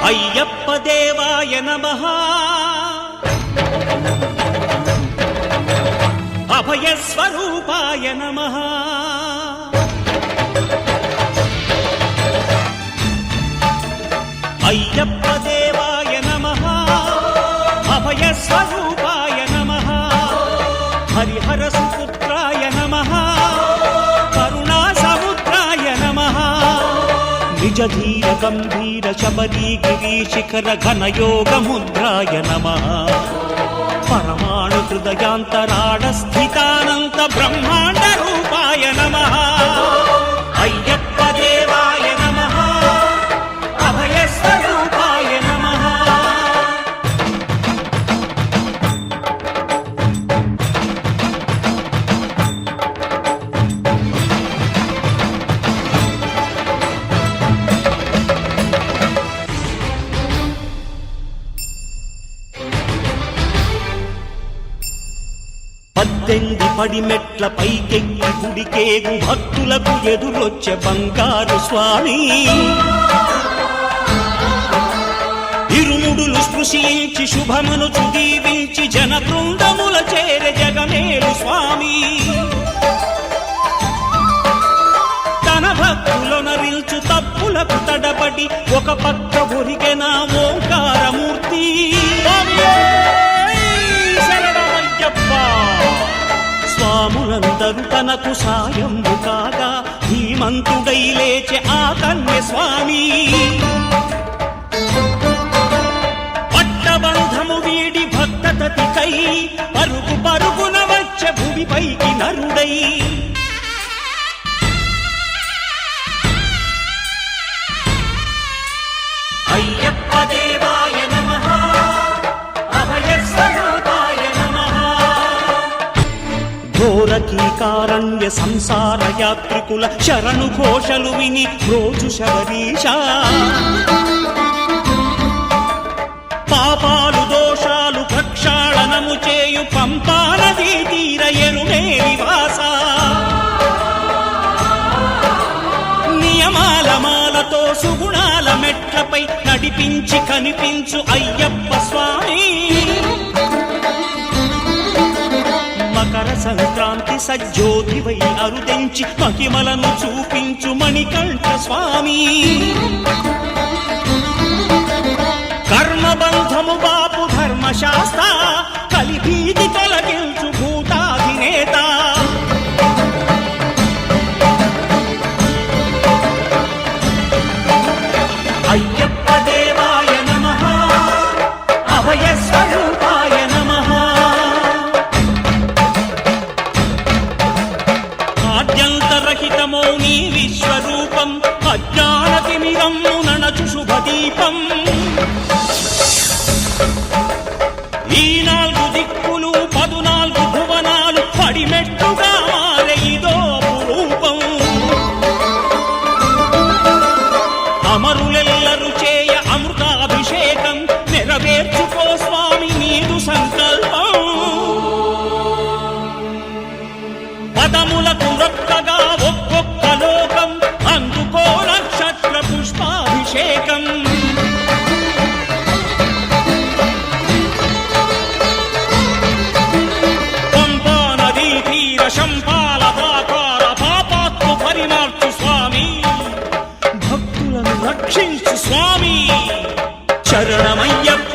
అయ్యప్ప దేవాయ నమః అభయ స్వరూపాయ నమః అయ్యప్ప దేవాయ నమః అభయ స్వరూపాయ నమః హరిహర సుపుత్రాయ నమః కరుణా సముద్రాయ నమః నిజ ధీర గంభీర శబరీ గిరి శిఖర ఘనయోగ ముద్రాయ నమః పరమాణు హృదయాంతరాడ స్థితానంత బ్రహ్మాండ రూపాయ నమః అయ్యప్ప దేవాయ నమః అభయ స్వరూపాయ నమః పద్దెంది పడిమెట్ల పైకెక్కి గుడికేగు భక్తులకు ఎదురొచ్చే బంగారు స్వామి ఇరుముడులు స్పృశించి శుభమును దీవించి జన బృందముల చేరే జగమేలు స్వామి తన భక్తులొనరిల్చు తప్పులకు తడబడి ఒక పక్క ఒరిగెన ఓంకారమూర్తి స్వాములందరూ తనకు సాయంబు కాగా ధీమంతుడై లేచే ఆ కన్య స్వామి పట్టబంధము వీడి భక్తతతికై పరుగు పరుగున వచ్చే భూమిపైకి నరుడై అయ్యప్ప దేవాయ నమః అభయ స్వరూపాయ నమః ఘోరకీకారణ్య సంసార యాత్రికుల శరణు ఘోషలు విని రోజు శబరీష పాపాలు దోషాలు ప్రక్షాళనము చేయు పంపా నదీ తీర ఎరుమే నివాస నియమాల మాలతో సుగుణాల మెట్లపై నడిపించి కనిపించు అయ్యప్ప స్వామి మకర సంక్రాంతి సజ్జోతివై అరుదెంచి మహిమలను చూపించు మణికంఠ స్వామి కర్మబంధము బాపు ధర్మశాస్త్ర కలిభీతి తొలగించు భూతాధినేత అయ్యప్ప దేవాయ నమః అభయ స్వరూపాయ నమః ఆద్యంతరహితమో నీ విశ్వరూపం అజ్ఞానతిమిరము ననచు శుభదీపం ఈ 4 దిక్కులు 14 భువనాలు పడిమెట్టుగా మారే ఇదో అపురూపం అమరులెల్లరు చేయ అమృతాభిషేకం నెరవేర్చుకో స్వామి నీదు సంకల్పం పదములకు రొక్కగా ఒక్కొక్క లోకం అందుకో నక్షత్ర పుష్పాభిషేకం పంపా నదీ తీర శంపాల ప్రాకార పాపాత్మ పరిమార్చు స్వామి భక్తులను రక్షించు స్వామి శరణమయ్యప్ప